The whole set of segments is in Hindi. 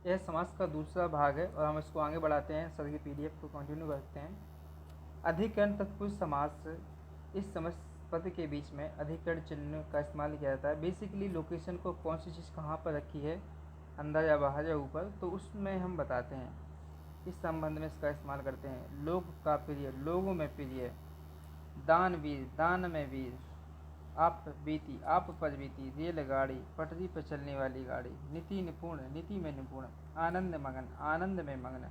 यह समास का दूसरा भाग है और हम इसको आगे बढ़ाते हैं, सर की PDF को कंटिन्यू करते हैं। अधिकरण तत्पुरुष समास, इस समास पद के बीच में अधिकरण चिन्ह का इस्तेमाल किया जाता है। बेसिकली लोकेशन को कौन सी चीज़ कहाँ पर रखी है, अंदर या बाहर या ऊपर, तो उसमें हम बताते हैं, इस संबंध में इसका इस्तेमाल करते हैं। लोक का प्रिय, लोगों में प्रिय। दानवीर, दान में वीर। आप बीती, आप पर बीती। रेलगाड़ी, पटरी पर चलने वाली गाड़ी। नीति निपुण, नीति में निपुण। आनंद मगन, आनंद में मग्न।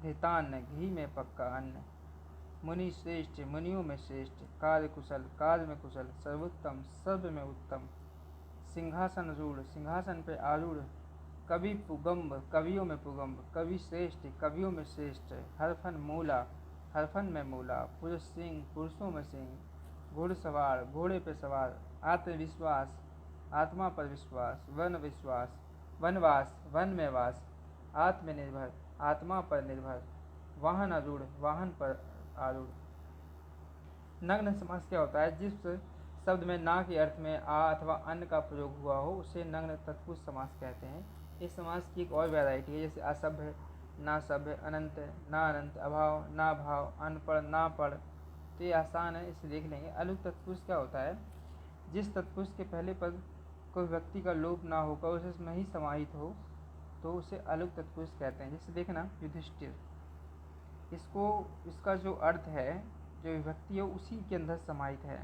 घृतान्न, घी में पक्का अन्न। मुनि श्रेष्ठ, मुनियों में श्रेष्ठ। कार्य कुशल, कार्य में कुशल। सर्वोत्तम, सर्व में उत्तम। सिंहासन रूढ़, सिंहासन पे आरूढ़। कवि पुगम्ब, कवियों में पुगम्ब। कवि श्रेष्ठ, कवियों में श्रेष्ठ। हरफन मूला, हरफन में मूला। पुरुष सिंह, पुरुषों में सिंह। घुड़सवार, घोड़े पे सवार। आत्मविश्वास, आत्मा पर विश्वास। वन विश्वास, वनवास, वन में वास। आत्मनिर्भर, आत्मा पर निर्भर। वाहन आरूढ़, वाहन पर आरूढ़। नग्न समास क्या होता है? जिस शब्द में ना के अर्थ में आ अथवा अन्न का प्रयोग हुआ हो उसे नग्न तत्पुरुष समास कहते हैं। इस समास की एक और वैरायटी है, जैसे असभ्य, ना सभ्य, अनंत, ना अनंत, अभाव, ना भाव, अनपढ़, ना पढ़। तो ये आसान है, इसे देख लेंगे। अलुक तत्पुरुष क्या होता है? जिस तत्पुरुष के पहले पद कोई व्यक्ति का लोप ना होकर उसे इसमें ही समाहित हो तो उसे अलुक तत्पुरुष कहते हैं। जैसे देखना, युधिष्ठिर, इसको, इसका जो अर्थ है, जो विभक्ति है उसी के अंदर समाहित है।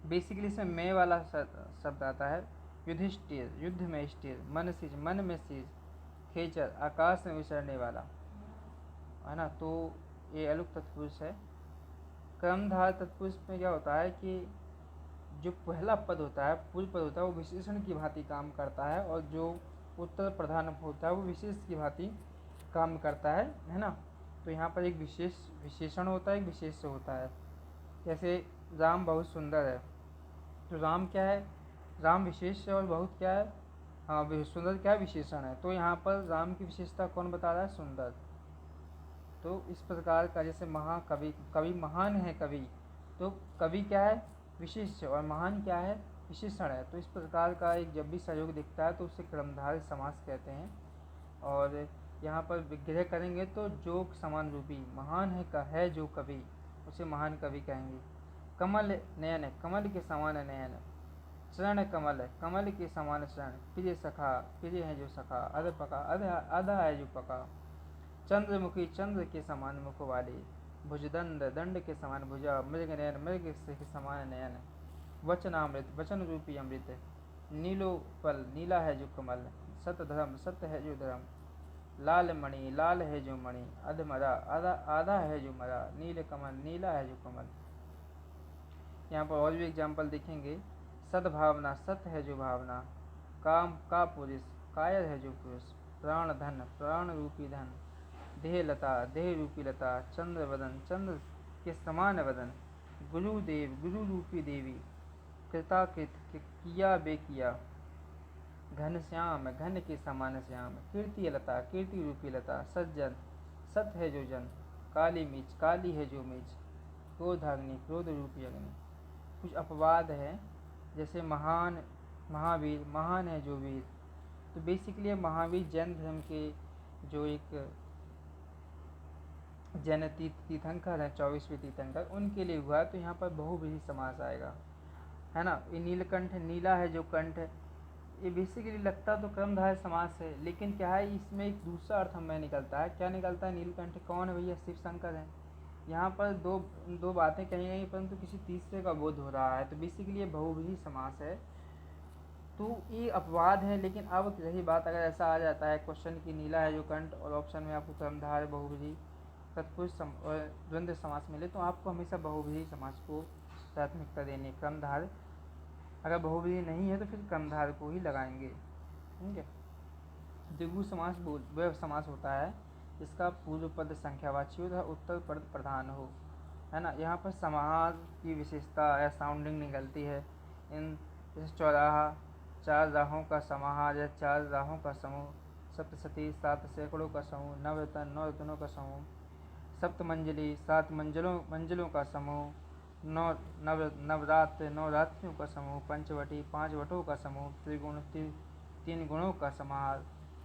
बेसिकली इसमें मैं वाला शब्द आता है। युधिष्ठिर, युद्ध में स्थिर। मन सिज, मन में सिज। खेचर, आकाश में विचरने वाला, है ना। तो ये अलुक तत्पुरुष है। क्रमधार तत्पुरुष में क्या होता है कि जो पहला पद होता है, पूर्व पद होता है, वो विशेषण की भांति काम करता है, और जो उत्तर प्रधान होता है वो विशेष की भांति काम करता है ना। तो यहाँ पर एक विशेषण होता है, एक विशेष होता है। जैसे राम बहुत सुंदर है, तो राम क्या है? राम विशेष है, और बहुत क्या है? हाँ, सुंदर क्या है? विशेषण है। तो यहाँ पर राम की विशेषता कौन बता रहा है? सुंदर। तो इस प्रकार का, जैसे महाकवि, कवि महान है कवि, तो कवि क्या है? विशेष, और महान क्या है? विशेषण है। तो इस प्रकार का एक जब भी सहयोग दिखता है तो उसे क्रमधारय समास कहते हैं। और यहाँ पर विग्रह करेंगे तो जोक समान रूपी, महान है जो कवि, उसे महान कवि कहेंगे। कमल नयन, कमल के समान नयन। चरण कमल, कमल के समान चरण। प्रिय सखा, प्रिय है जो सखा। अध पका, आधा है जो पका। चंद्रमुखी, चंद्र के समान मुख वाली। भुजदंड, दंड के समान भुजा। मृग नयन, मृग के समान नयन। वचनामृत, वचन रूपी अमृत। नीलोपल, नीला है जो कमल। सत धर्म, सत्य है जो धर्म। लाल मणि, लाल है जो मणि। अधमरा, आधा आधा है जो मरा। नील कमल, नीला है जो कमल। यहाँ पर और भी एग्जाम्पल देखेंगे। सद्भावना, सत्य है जो भावना। काम का पुरुष, कायर है जो पुरुष। प्राण धन, प्राण रूपी धन। देह लता, देह रूपी लता। चंद्र वदन, चंद्र के समान वदन। गुरुदेव, गुरु रूपी देवी। कृताकृत, किया बेकिया। घन श्याम, घन के समान श्याम। कीर्ति लता, कीर्ति रूपी लता। सज्जन, सत है जो जन। काली मिर्च, काली है जो मिर्च। क्रोधाग्नि, क्रोध रूपी अग्नि। कुछ अपवाद है, जैसे महान, महावीर, महान है जो वीर। तो बेसिकली महावीर जैन धर्म के जो एक जैन तीर्थंकर है, 24वें तीर्थंकर, उनके लिए हुआ। तो यहाँ पर बहुव्रीहि समास आएगा, है ना। ये नीलकंठ, नीला है जो कंठ, ये बेसिकली लगता तो क्रमधारय समास है, लेकिन क्या है, इसमें एक दूसरा अर्थ हमें निकलता है। क्या निकलता है? नीलकंठ कौन है भैया? शिव शंकर है। यहाँ पर दो बातें कही गई, परंतु किसी तीसरे का बोध हो रहा है। तो बेसिकली ये बहुव्रीहि समास है। तो ये अपवाद है, लेकिन अब रही बात, अगर ऐसा आ जाता है क्वेश्चन की नीला है जो कंठ, और ऑप्शन में आपको क्रमधारय, बहुव्रीहि, तत्पुरुष द्वंद्व समास मिले, तो आपको हमेशा बहुव्रीहि समास को प्राथमिकता देनी है। क्रमधारय अगर बहुव्रीहि नहीं है तो फिर क्रमधारय को ही लगाएंगे, ठीक है। द्विगु समास वह समास होता है इसका पूर्व पद संख्यावाची हो तथा उत्तर पद प्रधान हो, है ना। यहाँ पर समास की विशेषता या साउंडिंग निकलती है। इन जैसे चौराहा, 4 राहों का समाहार या 4 राहों का समूह। सप्तशती, 7 सैकड़ों का समूह। नवरत्न, 9 रत्नों का समूह। सप्तमंजली, 7 मंजिलों का समूह। नवरात्र, 9 का समूह। पंचवटी, 5 वटों का समूह। त्रिगुण, 3 गुणों का समाहार।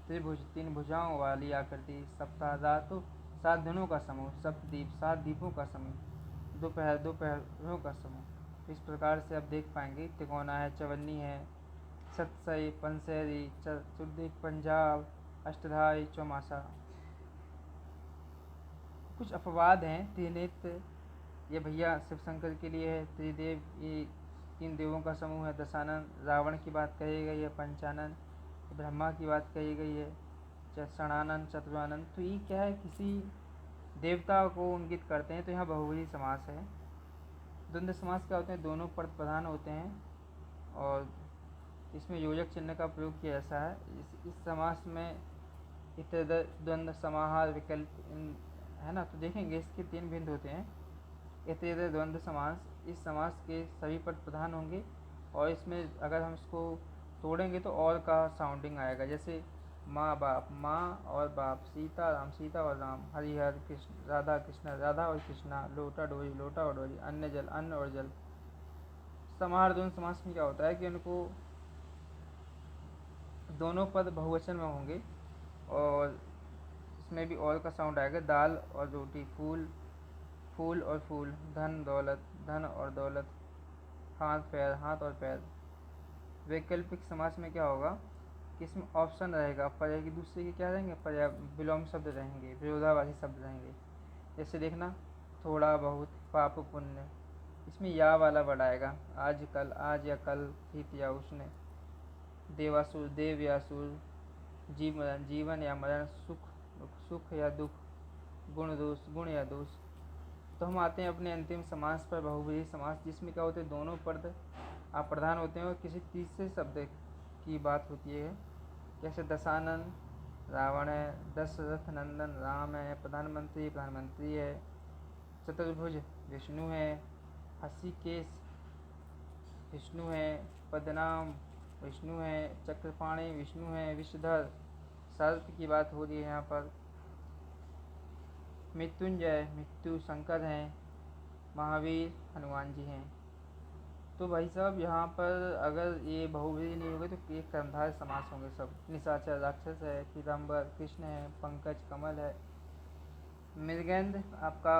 त्रिभुज 3 भुजाओं वाली आकृति। सप्ताह धातु 7 दिनों का समूह। सप्तद्वीप 7 द्वीपों का समूह। दोपहर 2 पहरों का समूह। इस प्रकार से आप देख पाएंगे तिकोना है, चवन्नी है, सतसई, पंसेरी, चतुर्दिक, पंजाब, अष्टधाई, चौमासा। कुछ अपवाद हैं। त्रिनेत्र ये भैया शिव शंकर के लिए है। त्रिदेव ये 3 देवों का समूह है। दशानन रावण की बात कही गई है। पंचानन ब्रह्मा की बात कही गई है। षणानन चतुरानन, तो ये क्या है, किसी देवता को इंगित करते हैं। तो यहाँ बहुव्रीहि समास है। द्वंद्व समास क्या होते हैं, दोनों पद प्रधान होते हैं और इसमें योजक चिन्ह का प्रयोग किया ऐसा है। इस समास में इतर द्वंद्व समाहार विकल्प है ना, तो देखेंगे इसके 3 बिंदु होते हैं। इतर द्वंद्व समास, इस समास के सभी पद प्रधान होंगे और इसमें अगर हम इसको तोड़ेंगे तो और का साउंडिंग आएगा। जैसे माँ बाप, माँ और बाप, सीता राम, सीता और राम, हरिहर कृष्ण, राधा कृष्ण, राधा और कृष्णा, लोटा डोरी, लोटा और डोरी, अन्न जल, अन्न और जल। समाहार द्वंद्व समास में क्या होता है कि उनको दोनों पद बहुवचन में होंगे और इसमें भी और का साउंड आएगा। दाल और रोटी, फूल, फूल और फूल, धन दौलत, धन और दौलत, हाथ पैर, हाथ और पैर। वैकल्पिक समास में क्या होगा कि इसमें ऑप्शन रहेगा, पर्याय की दूसरे के क्या रहेंगे, पर्याय विलोम शब्द रहेंगे, विरोधाभासी शब्द रहेंगे। जैसे देखना, थोड़ा बहुत, पाप पुण्य, इसमें या वाला वर्ड आएगा। आज कल, आज या कल, हित या उष्ण, देवासुर, देव या असुर, जीवन या मरण, सुख सुख या दुख, गुण दोष, गुण या दोष। तो हम आते हैं अपने अंतिम समास पर, बहुव्रीहि समास, जिसमें क्या होते हैं, दोनों पद आप प्रधान होते हैं और किसी तीसरे शब्द की बात होती है। जैसे दशानन रावण है, दशरथ नंदन राम है, प्रधानमंत्री प्रधानमंत्री है, चतुर्भुज विष्णु है, हसीकेश विष्णु है, पद्मनाभ विष्णु है, चक्रपाणि विष्णु है, विषधर सर्प की बात हो रही है यहाँ पर, मृत्युंजय मृत्यु शंकर हैं, महावीर हनुमान जी हैं। तो भाई साहब यहाँ पर अगर ये बहुव्रीहि नहीं होंगे तो एक कर्मधारय समास होंगे सब। निशाचर राक्षस है, पीताम्बर कृष्ण है, पंकज कमल है, मृगेंद्र आपका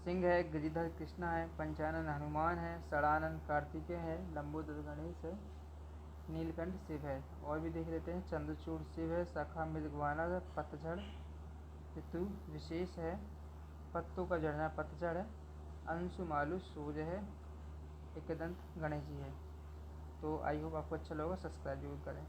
सिंह है, गिरिधर कृष्णा है, पंचानन हनुमान है, षडानन कार्तिकेय है, लंबोदर गणेश है, नीलकंठ शिव है। और भी देख लेते हैं, चंद्रचूड़ शिव है, शाखा मृगवानर है, पतझड़ ऋतु विशेष है, पत्तों का झड़ना पतझड़ है, अंशुमालु सूर्य है, एकदंत गणेश जी है। तो आई होप आपको अच्छा लगा, सब्सक्राइब जरूर करें।